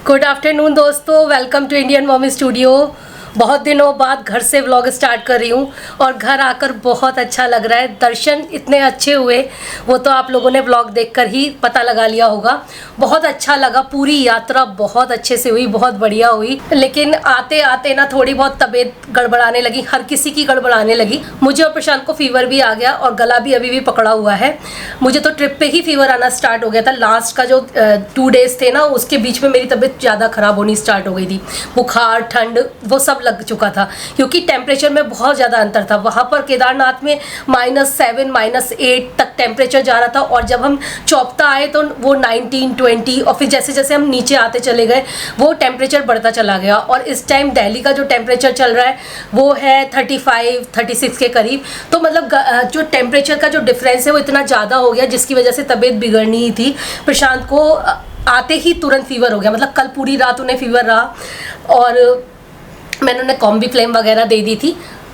Good afternoon दोस्तों, welcome to Indian mommy studio. बहुत दिनों बाद घर से व्लॉग स्टार्ट कर रही हूँ और घर आकर बहुत अच्छा लग रहा है। दर्शन इतने अच्छे हुए, वो तो आप लोगों ने व्लॉग देखकर ही पता लगा लिया होगा। बहुत अच्छा लगा, पूरी यात्रा बहुत अच्छे से हुई, बहुत बढ़िया हुई। लेकिन आते आते ना थोड़ी बहुत तबीयत गड़बड़ाने लगी, हर किसी की गड़बड़ाने लगी। मुझे और प्रशांत को फीवर भी आ गया और गला भी अभी भी पकड़ा हुआ है। मुझे तो ट्रिप पे ही फीवर आना स्टार्ट हो गया था। लास्ट का जो 2 डेज थे ना, उसके बीच में मेरी तबीयत ज़्यादा ख़राब होनी स्टार्ट हो गई थी। बुखार, ठंड, वो सब लग चुका था क्योंकि टेम्परेचर में बहुत ज़्यादा अंतर था। वहाँ पर केदारनाथ में -7 -8 तक टेम्परेचर जा रहा था और जब हम चौपता आए तो वो 19 20 और फिर जैसे जैसे हम नीचे आते चले गए वो टेम्परेचर बढ़ता चला गया। और इस टाइम दिल्ली का जो टेम्परेचर चल रहा है वो है 35 36 के करीब। तो मतलब जो टेम्परेचर का जो डिफरेंस है वो इतना ज़्यादा हो गया जिसकी वजह से तबीयत बिगड़नी ही थी। प्रशांत को आते ही तुरंत फीवर हो गया, मतलब कल पूरी रात उन्हें फीवर रहा और मैंने उन्हें कॉम्बीफ्लेम वगैरह दे दी थी,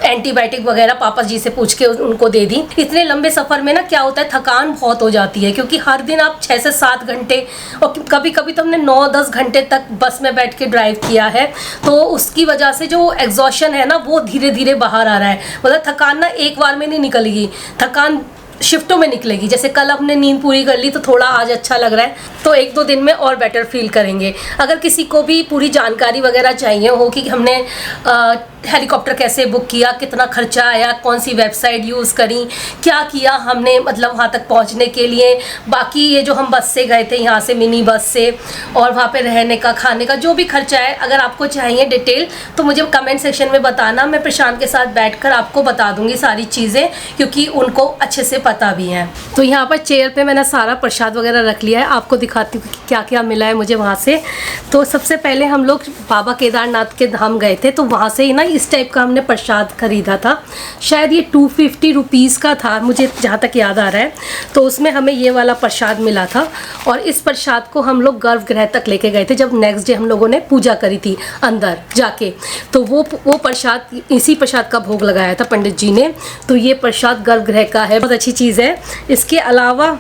एंटीबायोटिक वगैरह पापा जी से पूछ के उनको दे दी। इतने लंबे सफ़र में ना क्या होता है, थकान बहुत हो जाती है क्योंकि हर दिन आप 6 से 7 घंटे और कभी कभी तो हमने 9-10 घंटे तक बस में बैठ के ड्राइव किया है। तो उसकी वजह से जो एग्जॉशन है ना वो धीरे धीरे बाहर आ रहा है। मतलब थकान ना एक बार में नहीं निकलेगी, थकान शिफ्टों में निकलेगी। जैसे कल हमने नींद पूरी कर ली तो थोड़ा आज अच्छा लग रहा है, तो 1-2 दिन में और बेटर फील करेंगे। अगर किसी को भी पूरी जानकारी वगैरह चाहिए हो कि हमने हेलीकॉप्टर कैसे बुक किया, कितना खर्चा आया, कौन सी वेबसाइट यूज़ करी, क्या किया हमने मतलब वहाँ तक पहुँचने के लिए, बाकी ये जो हम बस से गए थे यहाँ से मिनी बस से, और वहाँ पे रहने का, खाने का जो भी खर्चा है, अगर आपको चाहिए डिटेल तो मुझे कमेंट सेक्शन में बताना। मैं प्रशांत के साथ बैठकर आपको बता दूँगी सारी चीज़ें क्योंकि उनको अच्छे से पता भी है। तो यहाँ पर चेयर पे मैंने सारा प्रसाद वगैरह रख लिया है, आपको दिखाती हूँ कि क्या क्या मिला है मुझे वहाँ से। तो सबसे पहले हम लोग बाबा केदारनाथ के धाम गए थे, तो वहाँ से ही ना इस टाइप का हमने प्रसाद खरीदा था। शायद ये 250 रुपीज़ का था, मुझे जहाँ तक याद आ रहा है। तो उसमें हमें ये वाला प्रसाद मिला था और इस प्रसाद को हम लोग गर्भगृह तक लेके गए थे जब नेक्स्ट डे हम लोगों ने पूजा करी थी अंदर जाके। तो वो प्रसाद, इसी प्रसाद का भोग लगाया था पंडित जी ने। तो ये प्रसाद गर्भगृह का है, बहुत अच्छी चीज़ है। इसके अलावा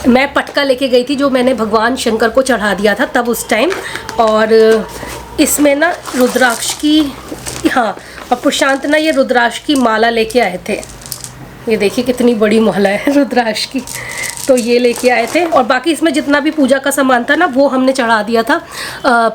मैं पटका लेके गई थी जो मैंने भगवान शंकर को चढ़ा दिया था तब उस टाइम, और इसमें ना रुद्राक्ष की, हाँ, और प्रशांत ना ये रुद्राक्ष की माला लेके आए थे। ये देखिए कितनी बड़ी माला है रुद्राक्ष की, तो ये लेके आए थे। और बाकी इसमें जितना भी पूजा का सामान था ना वो हमने चढ़ा दिया था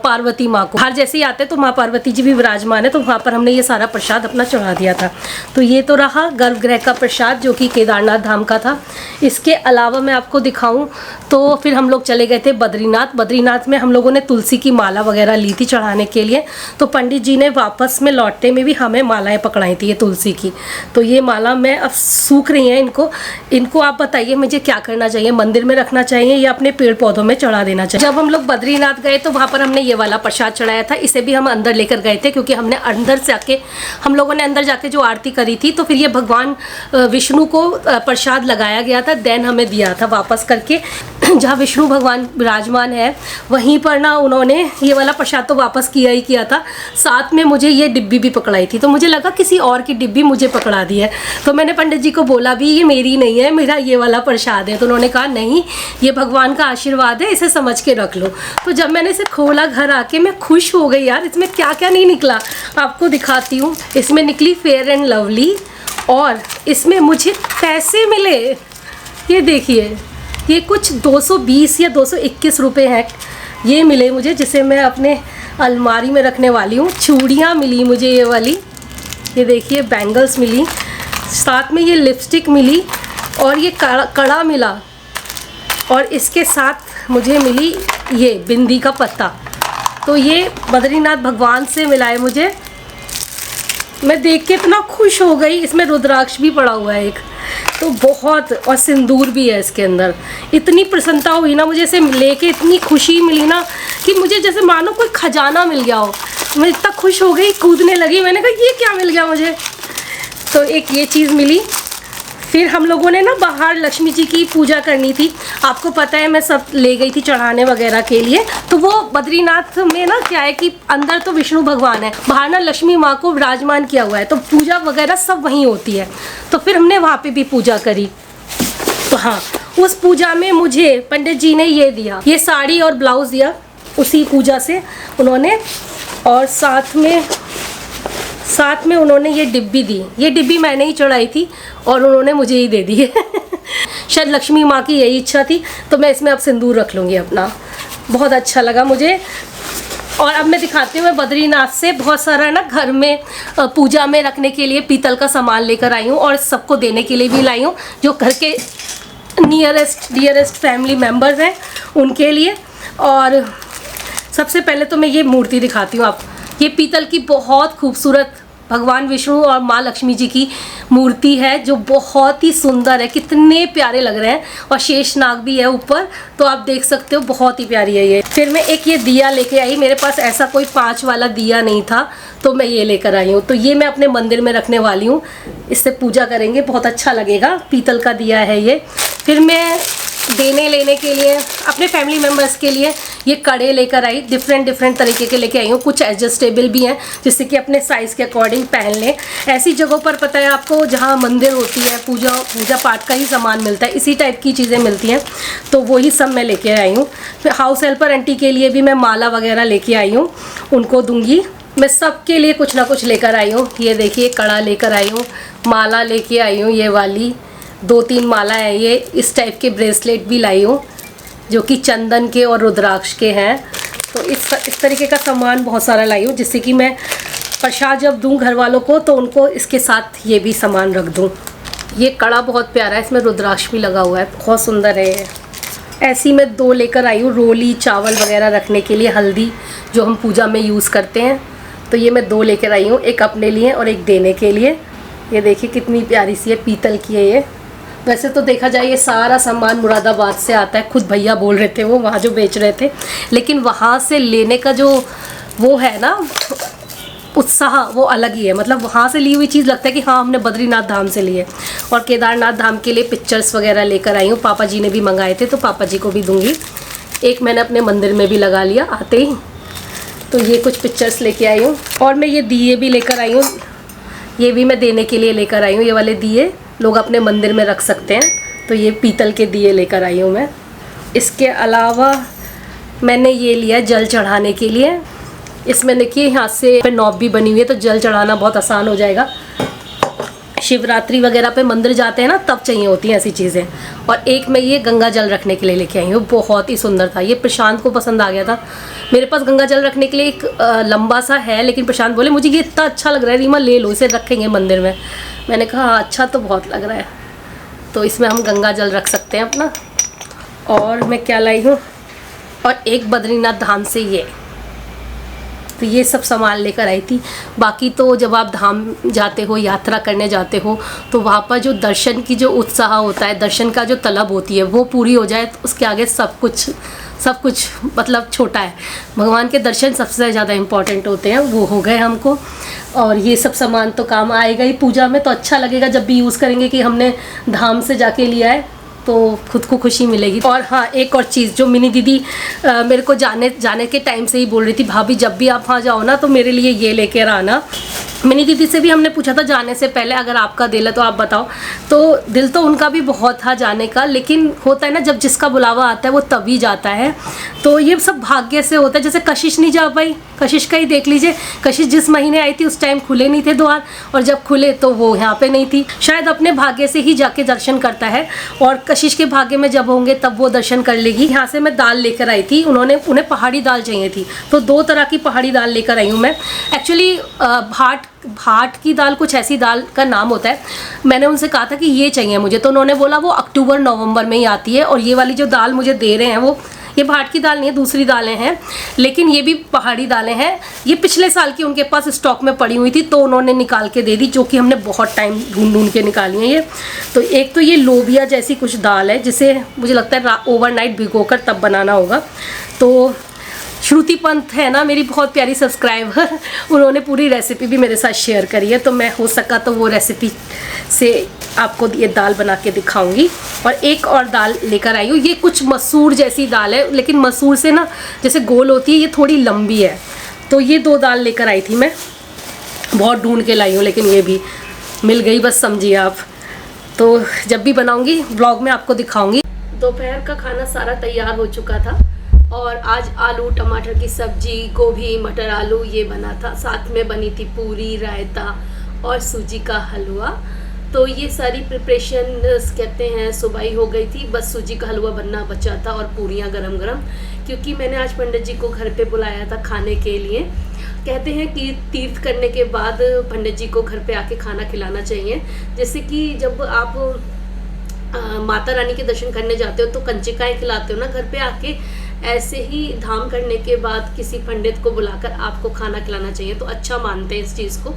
पार्वती माँ को। हर जैसे ही आते तो माँ पार्वती जी भी विराजमान है, तो वहाँ पर हमने ये सारा प्रसाद अपना चढ़ा दिया था। तो ये तो रहा गर्भगृह का प्रसाद जो कि केदारनाथ धाम का था। इसके अलावा मैं आपको दिखाऊँ तो फिर हम लोग चले गए थे बद्रीनाथ। बद्रीनाथ में हम लोगों ने तुलसी की माला वगैरह ली थी चढ़ाने के लिए। तो पंडित जी ने वापस में लौटने में भी हमें मालाएँ पकड़ाई थी ये तुलसी की। तो ये माला मैं अब सूख रही हैं, इनको आप बताइए मुझे क्या करना चाहिए, मंदिर में रखना चाहिए या अपने पेड़ पौधों में चढ़ा देना चाहिए। जब हम लोग बद्रीनाथ गए तो वहाँ पर हमने ये वाला प्रसाद चढ़ाया था, इसे भी हम अंदर लेकर गए थे क्योंकि हमने अंदर से आके, हम लोगों ने अंदर जाके जो आरती करी थी तो फिर ये भगवान विष्णु को प्रसाद लगाया गया था, देन हमें दिया था वापस करके। जहाँ विष्णु भगवान विराजमान है वहीं पर ना उन्होंने ये वाला प्रसाद तो वापस किया ही किया था, साथ में मुझे ये डिब्बी भी पकड़ाई थी। तो मुझे लगा किसी और की डिब्बी मुझे पकड़ा दी है, तो मैंने पंडित जी को बोला भी ये मेरी नहीं है, मेरा ये वाला प्रसाद है। तो उन्होंने कहा नहीं, ये भगवान का आशीर्वाद है, इसे समझ के रख लो। तो जब मैंने इसे खोला घर आके मैं खुश हो गई यार, इसमें क्या क्या नहीं निकला आपको दिखाती हूँ। इसमें निकली फेयर एंड लवली और इसमें मुझे पैसे मिले, ये देखिए, ये कुछ 220 या 221 रुपये हैं ये मिले मुझे, जिसे मैं अपने अलमारी में रखने वाली हूँ। चूड़ियाँ मिली मुझे ये वाली, ये देखिए बैंगल्स मिली, साथ में ये लिपस्टिक मिली और ये कड़ा मिला, और इसके साथ मुझे मिली ये बिंदी का पत्ता। तो ये बद्रीनाथ भगवान से मिला है मुझे। मैं देख के इतना खुश हो गई। इसमें रुद्राक्ष भी पड़ा हुआ है एक, तो बहुत, और सिंदूर भी है इसके अंदर। इतनी प्रसन्नता हुई ना मुझे इसे लेके, इतनी खुशी मिली ना कि मुझे जैसे मानो कोई खजाना मिल गया हो। मैं इतना खुश हो गई, कूदने लगी, मैंने कहा ये क्या मिल गया मुझे। तो एक ये चीज़ मिली। फिर हम लोगों ने ना बाहर लक्ष्मी जी की पूजा करनी थी, आपको पता है मैं सब ले गई थी चढ़ाने वगैरह के लिए। तो वो बद्रीनाथ में ना क्या है कि अंदर तो विष्णु भगवान है, बाहर ना लक्ष्मी माँ को विराजमान किया हुआ है, तो पूजा वगैरह सब वहीं होती है। तो फिर हमने वहाँ पे भी पूजा करी। तो हाँ, उस पूजा में मुझे पंडित जी ने ये दिया, ये साड़ी और ब्लाउज दिया, उसी पूजा से उन्होंने, और साथ में उन्होंने ये डिब्बी दी। ये डिब्बी मैंने ही चढ़ाई थी और उन्होंने मुझे ही दे दी है। शायद लक्ष्मी माँ की यही इच्छा थी, तो मैं इसमें अब सिंदूर रख लूँगी अपना। बहुत अच्छा लगा मुझे। और अब मैं दिखाती हूँ, मैं बद्रीनाथ से बहुत सारा ना घर में पूजा में रखने के लिए पीतल का सामान लेकर आई हूँ और सबको देने के लिए भी लाई हूँ, जो घर के डियरेस्ट फैमिली मेम्बर्स हैं उनके लिए। और सबसे पहले तो मैं ये मूर्ति दिखाती हूँ आप। ये पीतल की बहुत खूबसूरत भगवान विष्णु और माँ लक्ष्मी जी की मूर्ति है, जो बहुत ही सुंदर है। कितने प्यारे लग रहे हैं, और शेषनाग भी है ऊपर, तो आप देख सकते हो, बहुत ही प्यारी है ये। फिर मैं एक ये दिया लेके आई। मेरे पास ऐसा कोई 5 वाला दिया नहीं था, तो मैं ये लेकर आई हूँ। तो ये मैं अपने मंदिर में रखने वाली हूँ, इससे पूजा करेंगे, बहुत अच्छा लगेगा। पीतल का दिया है ये। फिर मैं देने लेने के लिए अपने फैमिली मेम्बर्स के लिए ये कड़े लेकर आई। डिफरेंट तरीके के लेके आई हूँ। कुछ एडजस्टेबल भी हैं, जिससे कि अपने साइज़ के अकॉर्डिंग पहन लें। ऐसी जगहों पर पता है आपको, जहाँ मंदिर होती है, पूजा पाठ का ही सामान मिलता है, इसी टाइप की चीज़ें मिलती हैं, तो वही सब मैं लेके आई हूँ। फिर हाउस हेल्पर आंटी के लिए भी मैं माला वगैरह लेके आई हूँ, उनको दूँगी। मैं सबके लिए कुछ ना कुछ लेकर आई हूँ। ये देखिए, कड़ा लेकर आई हूँ, माला लेके आई हूँ, ये वाली 2-3 माला है ये। इस टाइप के ब्रेसलेट भी लाई हूँ, जो कि चंदन के और रुद्राक्ष के हैं। तो इस तरीके का सामान बहुत सारा लाई हूँ, जिससे कि मैं प्रसाद जब दूँ घर वालों को, तो उनको इसके साथ ये भी सामान रख दूँ। ये कड़ा बहुत प्यारा है, इसमें रुद्राक्ष भी लगा हुआ है, बहुत सुंदर है ये। ऐसी मैं 2 लेकर आई हूँ, रोली चावल वगैरह रखने के लिए, हल्दी जो हम पूजा में यूज़ करते हैं। तो ये मैं 2 लेकर आई हूँ, एक अपने लिए और एक देने के लिए। ये देखिए कितनी प्यारी सी है, पीतल की है ये। वैसे तो देखा जाए ये सारा सामान मुरादाबाद से आता है, खुद भैया बोल रहे थे वो वहाँ जो बेच रहे थे, लेकिन वहाँ से लेने का जो वो है ना उत्साह, वो अलग ही है। मतलब वहाँ से ली हुई चीज़ लगता है कि हाँ हमने बद्रीनाथ धाम से ली है। और केदारनाथ धाम के लिए पिक्चर्स वगैरह लेकर आई हूँ, पापा जी ने भी मंगाए थे, तो पापा जी को भी दूँगी। एक मैंने अपने मंदिर में भी लगा लिया आते ही। तो ये कुछ पिक्चर्स लेके आई हूँ। और मैं ये दिए भी लेकर आई हूँ, ये भी मैं देने के लिए लेकर आई हूँ। ये वाले दिए लोग अपने मंदिर में रख सकते हैं, तो ये पीतल के दिए लेकर आई हूँ मैं। इसके अलावा मैंने ये लिया जल चढ़ाने के लिए। इसमें देखिए यहाँ से नॉब भी बनी हुई है, तो जल चढ़ाना बहुत आसान हो जाएगा। शिवरात्रि वगैरह पे मंदिर जाते हैं ना, तब चाहिए होती हैं ऐसी चीज़ें। और एक मैं ये गंगा जल रखने के लिए लेके आई हूँ, बहुत ही सुंदर था ये। प्रशांत को पसंद आ गया था। मेरे पास गंगा जल रखने के लिए एक लंबा सा है, लेकिन प्रशांत बोले मुझे ये इतना अच्छा लग रहा है रीमा, ले लो, इसे रखेंगे मंदिर में। मैंने कहा हाँ अच्छा तो बहुत लग रहा है, तो इसमें हम गंगा जल रख सकते हैं अपना। और मैं क्या लाई हूँ, और एक बद्रीनाथ धाम से ये, तो ये सब सामान लेकर आई थी। बाकी तो जब आप धाम जाते हो, यात्रा करने जाते हो, तो वहाँ पर जो दर्शन की जो उत्साह होता है, दर्शन का जो तलब होती है, वो पूरी हो जाए तो उसके आगे सब कुछ मतलब छोटा है। भगवान के दर्शन सबसे ज़्यादा इम्पॉर्टेंट होते हैं, वो हो गए हमको। और ये सब सामान तो काम आएगा ही पूजा में, तो अच्छा लगेगा जब भी यूज़ करेंगे कि हमने धाम से जाके लिया है, तो खुद को खुशी मिलेगी। और हाँ, एक और चीज़ जो मिनी दीदी मेरे को जाने के टाइम से ही बोल रही थी, भाभी जब भी आप वहाँ जाओ ना तो मेरे लिए ये लेकर आना। मिनी दीदी से भी हमने पूछा था जाने से पहले, अगर आपका दिल है तो आप बताओ। तो दिल तो उनका भी बहुत था जाने का, लेकिन होता है ना जब जिसका बुलावा आता है वो तभी जाता है। तो ये सब भाग्य से होता है। जैसे कशिश नहीं जा पाई, कशिश का ही देख लीजिए। कशिश जिस महीने आई थी उस टाइम खुले नहीं थे द्वार, और जब खुले तो वो यहाँ पे नहीं थी। शायद अपने भाग्य से ही जाके दर्शन करता है, और कशिश के भाग्य में जब होंगे तब वो दर्शन कर लेगी। यहाँ से मैं दाल लेकर आई थी, उन्हें पहाड़ी दाल चाहिए थी, तो 2 तरह की पहाड़ी दाल लेकर आई हूँ मैं। एक्चुअली भाट की दाल, कुछ ऐसी दाल का नाम होता है। मैंने उनसे कहा था कि ये चाहिए मुझे, तो उन्होंने बोला वो अक्टूबर नवंबर में ही आती है। और ये वाली जो दाल मुझे दे रहे हैं वो ये भाट की दाल नहीं है, दूसरी दालें हैं, लेकिन ये भी पहाड़ी दालें हैं। ये पिछले साल की उनके पास स्टॉक में पड़ी हुई थी, तो उन्होंने निकाल के दे दी, जो कि हमने बहुत टाइम ढूंढ के निकाली है ये। तो एक तो ये लोबिया जैसी कुछ दाल है, जिसे मुझे लगता है ओवरनाइट भिगोकर तब बनाना होगा। तो श्रुति पंत है ना मेरी बहुत प्यारी सब्सक्राइबर, उन्होंने पूरी रेसिपी भी मेरे साथ शेयर करी है, तो मैं हो सका तो वो रेसिपी से आपको ये दाल बना के दिखाऊंगी। और एक और दाल लेकर आई हूँ, ये कुछ मसूर जैसी दाल है, लेकिन मसूर से ना जैसे गोल होती है, ये थोड़ी लंबी है। तो ये 2 दाल लेकर आई थी मैं, बहुत ढूंढ के लाई हूँ, लेकिन ये भी मिल गई, बस समझिए आप। तो जब भी बनाऊँगी ब्लॉग में आपको दिखाऊँगी। दोपहर का खाना सारा तैयार हो चुका था, और आज आलू टमाटर की सब्जी, गोभी मटर आलू ये बना था। साथ में बनी थी पूरी, रायता और सूजी का हलवा। तो ये सारी प्रिपरेशन कहते हैं सुबह ही हो गई थी, बस सूजी का हलवा बनना बचा था और पूरियाँ गरम गरम, क्योंकि मैंने आज पंडित जी को घर पे बुलाया था खाने के लिए। कहते हैं कि तीर्थ करने के बाद पंडित जी को घर पे आके खाना खिलाना चाहिए। जैसे कि जब आप माता रानी के दर्शन करने जाते हो तो कंचिकाएँ खिलाते हो ना घर पे आके, ऐसे ही धाम करने के बाद किसी पंडित को बुलाकर आपको खाना खिलाना चाहिए। तो अच्छा मानते हैं इस चीज़ को।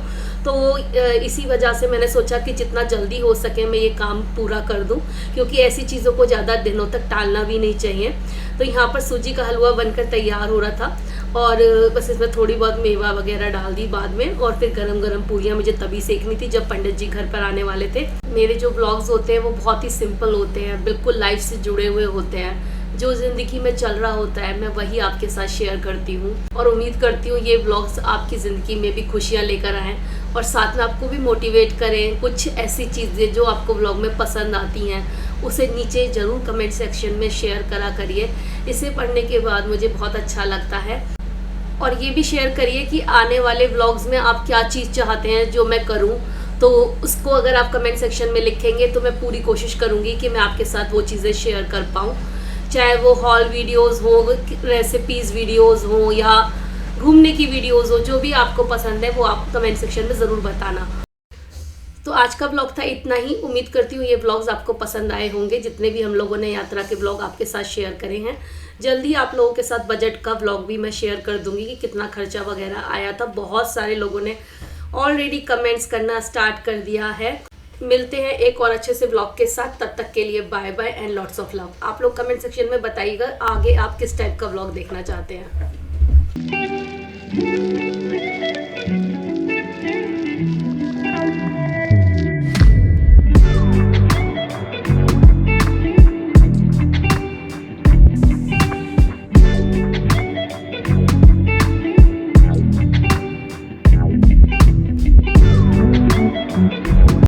तो इसी वजह से मैंने सोचा कि जितना जल्दी हो सके मैं ये काम पूरा कर दूं, क्योंकि ऐसी चीज़ों को ज़्यादा दिनों तक टालना भी नहीं चाहिए। तो यहाँ पर सूजी का हलवा बनकर तैयार हो रहा था और बस इसमें थोड़ी बहुत मेवा वगैरह डाल दी बाद में, और फिर गरम गरम पूरियाँ मुझे तभी सेकनी थी जब पंडित जी घर पर आने वाले थे। मेरे जो ब्लॉग्स होते हैं वो बहुत ही सिंपल होते हैं, बिल्कुल लाइफ से जुड़े हुए होते हैं। जो ज़िंदगी में चल रहा होता है मैं वही आपके साथ शेयर करती हूँ, और उम्मीद करती हूँ ये ब्लॉग्स आपकी ज़िंदगी में भी खुशियाँ लेकर आएँ और साथ में आपको भी मोटिवेट करें। कुछ ऐसी चीज़ें जो आपको ब्लॉग में पसंद आती हैं उसे नीचे ज़रूर कमेंट सेक्शन में शेयर करा करिए। इसे पढ़ने के बाद मुझे बहुत अच्छा लगता है। और ये भी शेयर करिए कि आने वाले व्लॉग्स में आप क्या चीज़ चाहते हैं जो मैं करूं, तो उसको अगर आप कमेंट सेक्शन में लिखेंगे तो मैं पूरी कोशिश करूंगी कि मैं आपके साथ वो चीज़ें शेयर कर पाऊँ। चाहे वो हॉल वीडियोस हो, रेसिपीज़ वीडियोस हो या घूमने की वीडियोस हो, जो भी आपको पसंद है वो आप कमेंट सेक्शन में ज़रूर बताना। तो आज का ब्लॉग था इतना ही। उम्मीद करती हूँ ये ब्लॉग्स आपको पसंद आए होंगे, जितने भी हम लोगों ने यात्रा के ब्लॉग आपके साथ शेयर करे हैं। जल्दी आप लोगों के साथ बजट का ब्लॉग भी मैं शेयर कर दूंगी कि कितना खर्चा वगैरह आया था। बहुत सारे लोगों ने ऑलरेडी कमेंट्स करना स्टार्ट कर दिया है। मिलते हैं एक और अच्छे से ब्लॉग के साथ, तब तक के लिए bye bye and lots of love. आप लोग कमेंट सेक्शन में बताइएगा आगे आप किस टाइप का ब्लॉग देखना चाहते हैं।